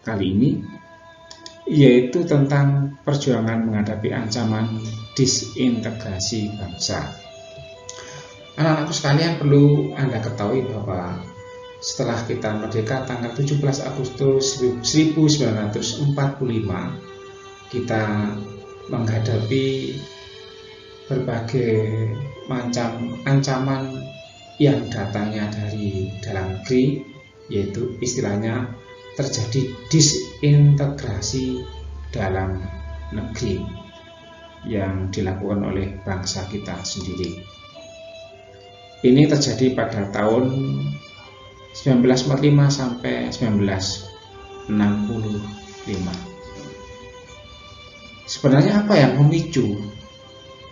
kali ini, yaitu tentang perjuangan menghadapi ancaman disintegrasi bangsa. Anak-anakku sekalian, perlu Anda ketahui bahwa setelah kita merdeka tanggal 17 Agustus 1945, kita menghadapi berbagai macam ancaman yang datangnya dari dalam negeri, yaitu istilahnya terjadi disintegrasi dalam negeri yang dilakukan oleh bangsa kita sendiri. Ini terjadi pada tahun 1945 sampai 1965. Sebenarnya apa yang memicu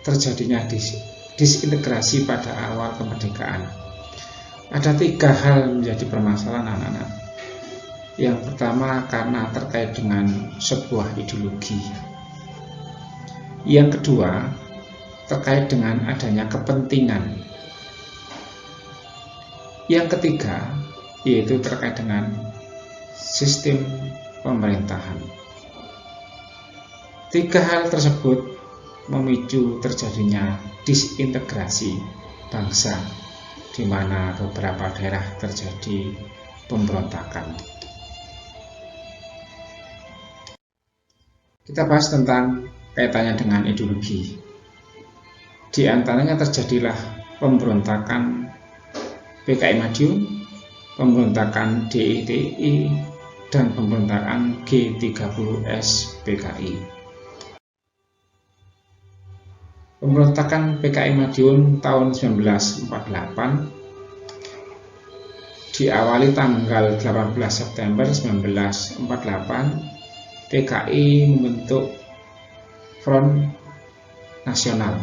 terjadinya disintegrasi pada awal kemerdekaan? Ada 3 hal menjadi permasalahan, anak-anak. Yang pertama, karena terkait dengan sebuah ideologi. Yang kedua, terkait dengan adanya kepentingan. Yang ketiga, yaitu terkait dengan sistem pemerintahan. 3 hal tersebut memicu terjadinya disintegrasi bangsa, di mana beberapa daerah terjadi pemberontakan. Kita bahas tentang kaitannya dengan ideologi. Di antaranya terjadilah pemberontakan PKI Madiun, pemberontakan DITI, dan pemberontakan G30S PKI. Pemberontakan PKI Madiun tahun 1948 diawali tanggal 18 September 1948. PKI membentuk Front Nasional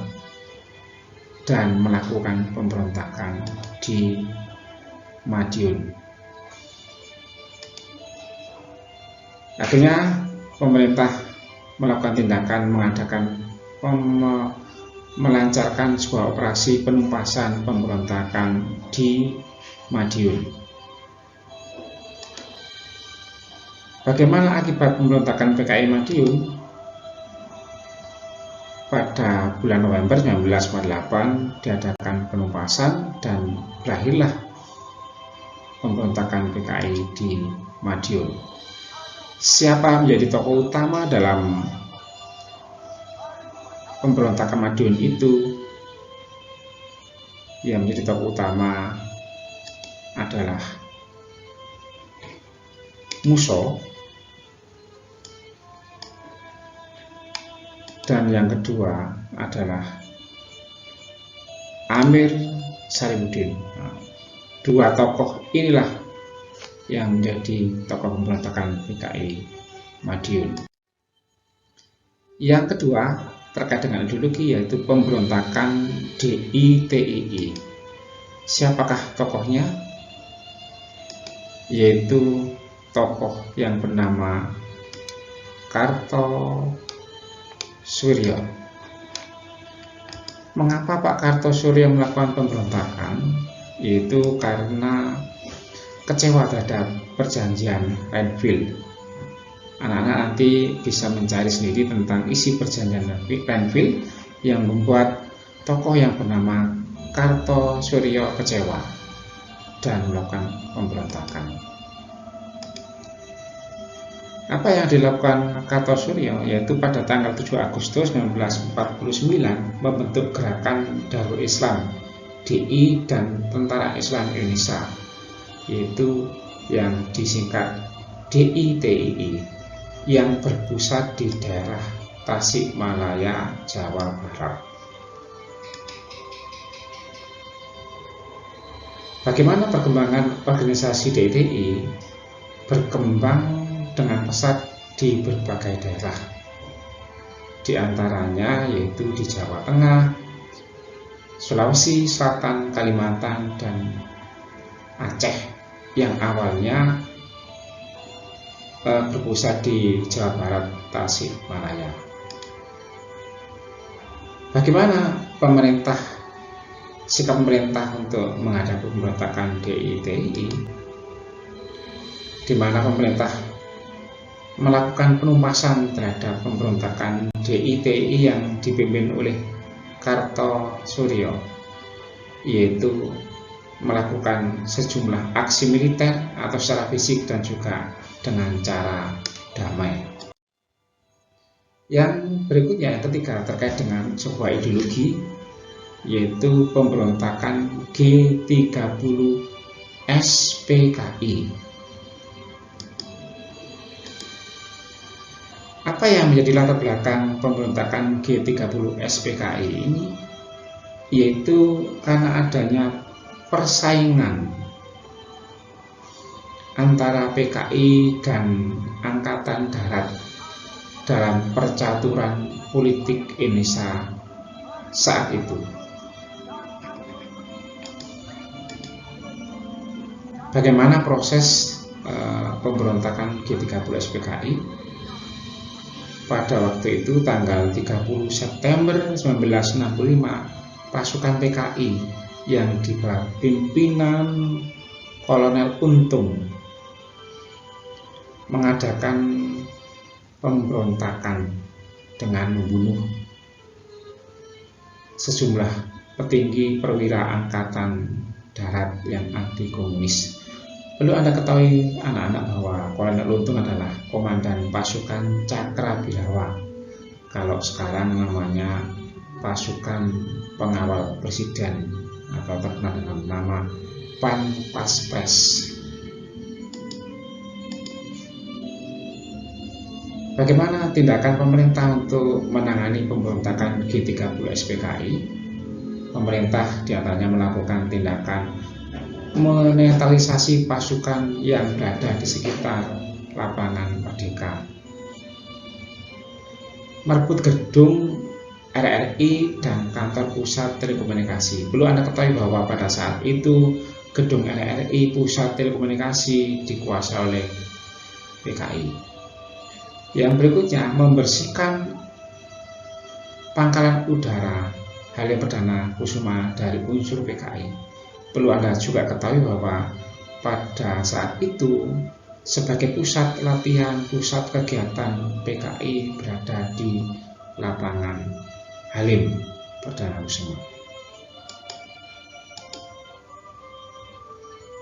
dan melakukan pemberontakan di Madiun. Akhirnya pemerintah melakukan tindakan melancarkan sebuah operasi penumpasan pemberontakan di Madiun. Bagaimana akibat pemberontakan PKI Madiun? Pada bulan November 1948 diadakan penumpasan dan berakhirlah pemberontakan PKI di Madiun. Siapa menjadi tokoh utama dalam pemberontakan Madiun itu? Yang menjadi tokoh utama adalah Musso, dan yang kedua adalah Amir Salimuddin. Dua tokoh inilah yang menjadi tokoh pemberontakan PKI Madiun. Yang kedua terkait dengan ideologi, yaitu pemberontakan DITII. Siapakah tokohnya? Yaitu tokoh yang bernama Kartosoewirjo. Mengapa Pak Kartosoewirjo melakukan pemberontakan? Yaitu karena kecewa terhadap perjanjian Renville. Anak-anak nanti bisa mencari sendiri tentang isi perjanjian Renville yang membuat tokoh yang bernama Kartosoewirjo kecewa dan melakukan pemberontakan. Apa yang dilakukan Kartosoewirjo? Yaitu pada tanggal 7 Agustus 1949 membentuk gerakan Darul Islam DI dan Tentara Islam Indonesia, yaitu yang disingkat DITII, yang berpusat di daerah Tasikmalaya, Jawa Barat. Bagaimana perkembangan organisasi DITI? Berkembang dengan pesat di berbagai daerah, di antaranya yaitu di Jawa Tengah, Sulawesi Selatan, Kalimantan, dan Aceh, yang awalnya berpusat di Jawa Barat, Tasikmalaya. Bagaimana sikap pemerintah untuk menghadapi pemberontakan DITI, di mana pemerintah melakukan penumpasan terhadap pemberontakan DITI yang dipimpin oleh Kartosuryo, yaitu melakukan sejumlah aksi militer atau secara fisik dan juga dengan cara damai. Yang berikutnya, yang ketiga, terkait dengan sebuah ideologi, yaitu pemberontakan G30 SPKI. Apa yang menjadi latar belakang pemberontakan G30 SPKI ini? Yaitu karena adanya persaingan antara PKI dan Angkatan Darat dalam percaturan politik Indonesia saat itu. Bagaimana proses pemberontakan G30 SPKI? Pada waktu itu tanggal 30 September 1965, pasukan PKI yang di bawah pimpinan Kolonel Untung mengadakan pemberontakan dengan membunuh sejumlah petinggi perwira Angkatan Darat yang anti komunis. Perlu Anda ketahui anak-anak bahwa Kolonel Untung adalah komandan pasukan Cakrabilawa. Kalau sekarang namanya pasukan pengawal presiden atau terkenal dengan nama Panpaspres. Bagaimana tindakan pemerintah untuk menangani pemberontakan G30 SPKI? Pemerintah diantaranya melakukan tindakan menetralisasi pasukan yang berada di sekitar lapangan Merdeka, merebut gedung RRI dan kantor pusat telekomunikasi. Perlu Anda ketahui bahwa pada saat itu gedung RRI pusat telekomunikasi dikuasai oleh PKI. Yang berikutnya, membersihkan pangkalan udara Halim Perdana Kusuma dari unsur PKI. Perlu Anda juga ketahui bahwa pada saat itu sebagai pusat latihan, pusat kegiatan PKI berada di lapangan Halim Perdana Kusuma.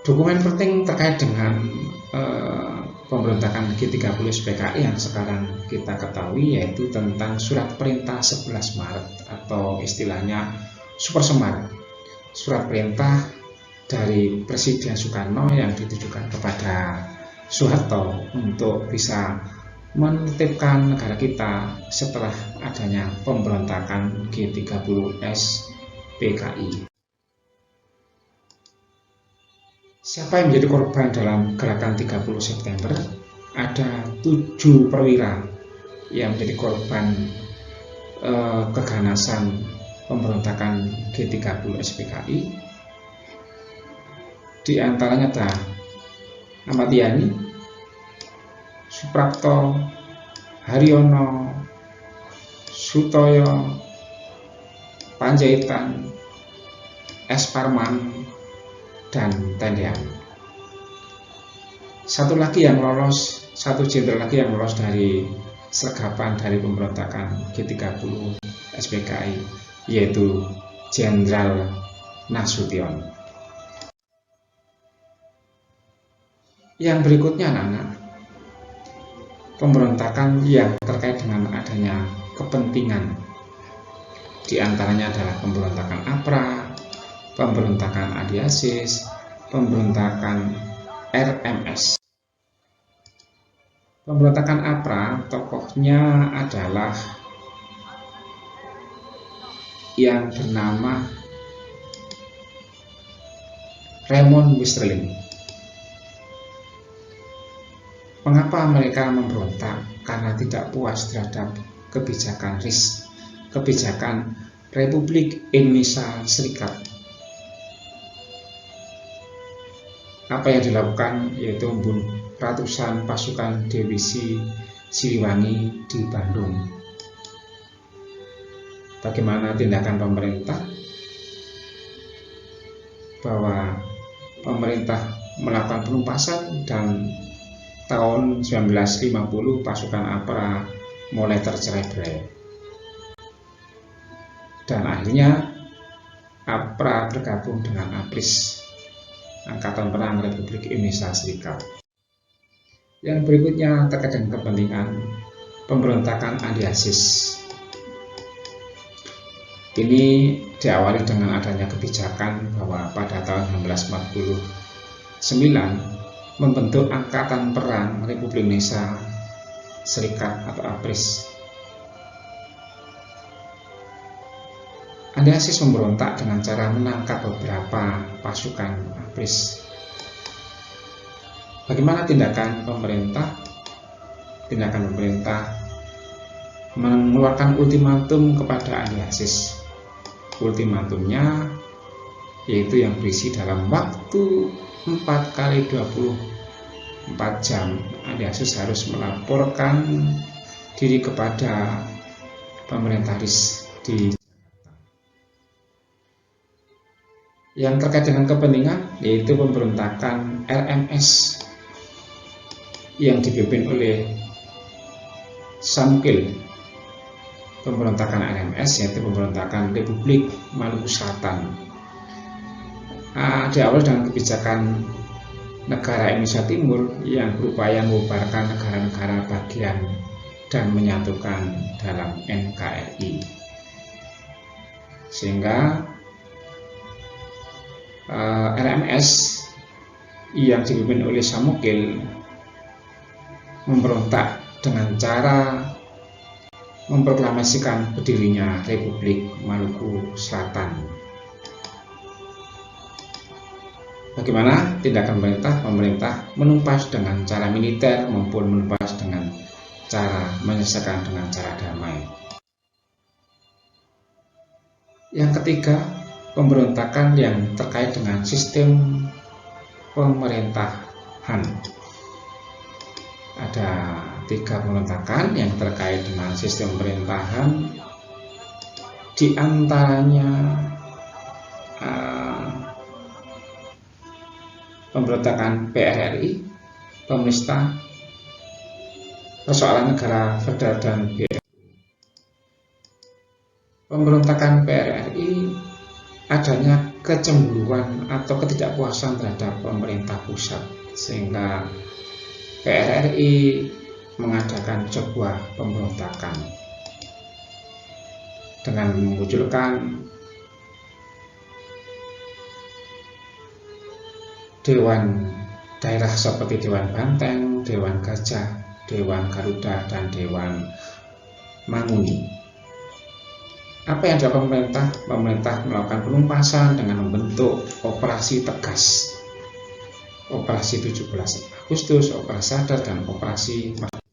Dokumen penting terkait dengan pemberontakan G30 SPKI yang sekarang kita ketahui yaitu tentang Surat Perintah 11 Maret atau istilahnya Super Semar. Surat perintah dari Presiden Soekarno yang ditujukan kepada Soeharto untuk bisa menetapkan negara kita setelah adanya pemberontakan G30 SPKI. Siapa yang menjadi korban dalam gerakan 30 September? Ada 7 perwira yang menjadi korban keganasan pemberontakan G30 SPKI. Di antaranya ada Ahmad Yani, Suprapto, Haryono, Sutoyo, Panjaitan, S. Parman, dan Tendean. Satu jenderal lagi yang lolos dari sergapan dari pemberontakan G30 SPKI, yaitu Jenderal Nasution. Yang berikutnya anak-anak, pemberontakan yang terkait dengan adanya kepentingan. Di antaranya adalah pemberontakan APRA, pemberontakan Adiasis, pemberontakan RMS. Pemberontakan APRA tokohnya adalah yang bernama Raymond Westerling. Mengapa mereka memberontak? Karena tidak puas terhadap kebijakan RIS, kebijakan Republik Indonesia Serikat. Apa yang dilakukan yaitu membunuh ratusan pasukan divisi Siliwangi di Bandung. Bagaimana tindakan pemerintah? Bahwa pemerintah melakukan penumpasan dan tahun 1950 pasukan APRA mulai tercerai-berai. Dan akhirnya APRA bergabung dengan APRIS, Angkatan Perang Republik Indonesia Serikat. Yang berikutnya terkait dengan kepentingan pemberontakan Andi-Aziz. Ini diawali dengan adanya kebijakan bahwa pada tahun 1949 membentuk Angkatan Perang Republik Indonesia Serikat atau APRIS. Andi-Aziz memberontak dengan cara menangkap beberapa pasukan APRIS. Bagaimana tindakan pemerintah? Tindakan pemerintah mengeluarkan ultimatum kepada Andi-Aziz. Ultimatumnya yaitu yang berisi dalam waktu 4x24 jam Andi-Aziz harus melaporkan diri kepada pemerintah RIS di Jakarta. Yang terkait dengan kepentingan yaitu pemberontakan RMS yang dipimpin oleh Samukil. Pemberontakan RMS yaitu pemberontakan Republik Maluku Selatan. Diawali dengan kebijakan negara Indonesia Timur yang berupaya membubarkan negara-negara bagian dan menyatukan dalam NKRI, sehingga RMS yang dipimpin oleh Samukil memberontak dengan cara memproklamasikan berdirinya Republik Maluku Selatan. Bagaimana tindakan pemerintah? Pemerintah menumpas dengan cara militer maupun menumpas dengan cara menyelesaikan dengan cara damai. Yang ketiga, pemberontakan yang terkait dengan sistem pemerintahan. Ada 3 pemberontakan yang terkait dengan sistem pemerintahan, di antaranya pemberontakan PRRI, pemerintah, persoalan negara federal dan BFU. Pemberontakan PRRI adanya kecemburuan atau ketidakpuasan terhadap pemerintah pusat, sehingga PRRI mengadakan sebuah pemberontakan dengan memunculkan dewan daerah seperti Dewan Banteng, Dewan Gajah, Dewan Garuda, dan Dewan Manguni. Apa yang dilakukan pemerintah? Pemerintah melakukan penumpasan dengan membentuk operasi tegas, operasi 17 Agustus, operasi Sadar, dan operasi Merdeka,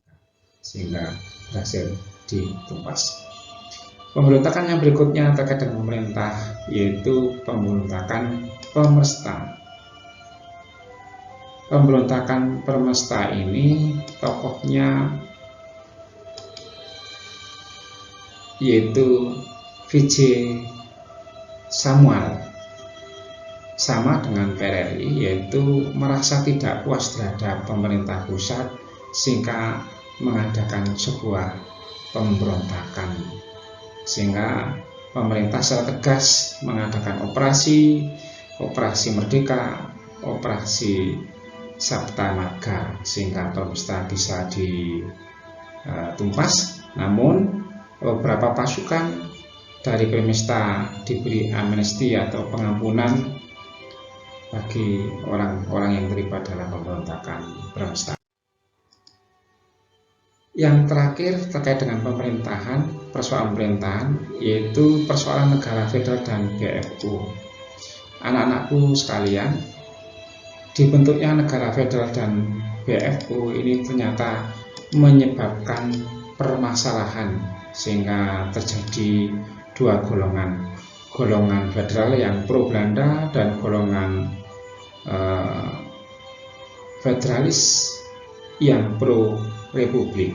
sehingga berhasil ditumpas. Pemberontakan yang berikutnya terkait dengan pemerintah yaitu pemberontakan Permesta. Pemberontakan Permesta ini tokohnya yaitu VJ Samuel, sama dengan PRRI, yaitu merasa tidak puas terhadap pemerintah pusat sehingga mengadakan sebuah pemberontakan, sehingga pemerintah secara tegas mengadakan operasi Merdeka, operasi Sabta Marga, sehingga Permesta bisa ditumpas. Namun beberapa pasukan dari Permesta diberi amnesti atau pengampunan bagi orang-orang yang terlibat dalam pemberontakan Permesta. Yang terakhir terkait dengan pemerintahan, persoalan pemerintahan, yaitu persoalan negara federal dan BFU. Anak-anakku sekalian, dibentuknya negara federal dan BFU ini ternyata menyebabkan permasalahan, sehingga terjadi 2 golongan. Golongan federal yang pro Belanda dan golongan federalis yang pro republik.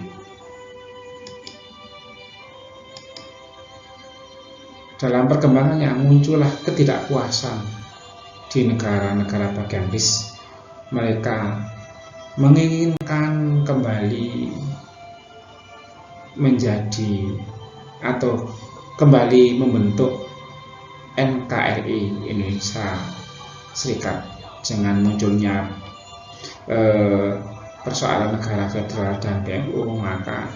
Dalam perkembangannya muncullah ketidakpuasan di negara-negara bagian RIS. Mereka menginginkan kembali menjadi atau kembali membentuk NKRI Indonesia Serikat dengan munculnya persoalan negara federal dan PMU, maka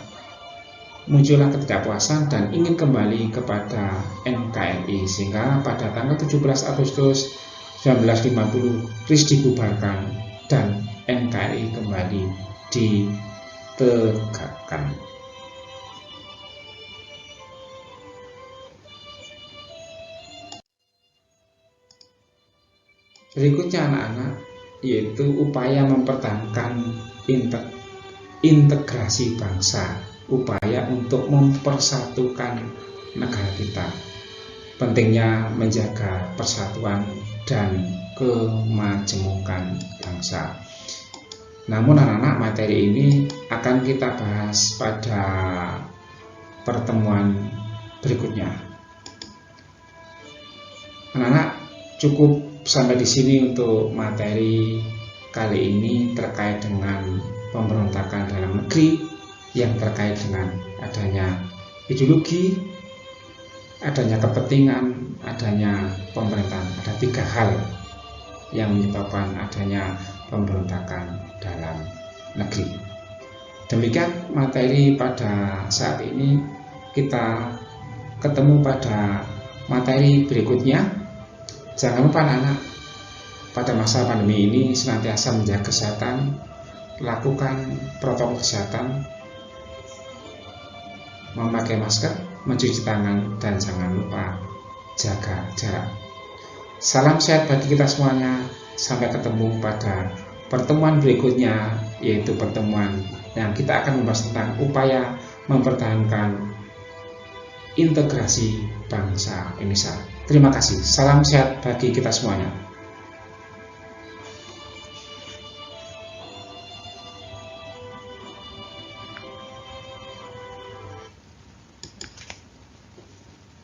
muncullah ketidakpuasan dan ingin kembali kepada NKRI, sehingga pada tanggal 17 Agustus 1950 RIS dibubarkan dan NKRI kembali ditegakkan. Berikutnya anak-anak, yaitu upaya mempertahankan integrasi bangsa, upaya untuk mempersatukan negara kita. Pentingnya menjaga persatuan dan kemajemukan bangsa. Namun anak-anak, materi ini akan kita bahas pada pertemuan berikutnya. Anak-anak, cukup sampai di sini untuk materi kali ini terkait dengan pemberontakan dalam negeri yang terkait dengan adanya ideologi, adanya kepentingan, adanya pemerintahan. Ada 3 hal yang menyebabkan adanya pemberontakan dalam negeri. Demikian materi pada saat ini. Kita ketemu pada materi berikutnya. Jangan lupa anak-anak, pada masa pandemi ini senantiasa menjaga kesehatan, lakukan protokol kesehatan, memakai masker, mencuci tangan, dan jangan lupa jaga jarak. Salam sehat bagi kita semuanya. Sampai ketemu pada pertemuan berikutnya, yaitu pertemuan yang kita akan membahas tentang upaya mempertahankan integrasi bangsa Indonesia. Terima kasih. Salam sehat bagi kita semuanya.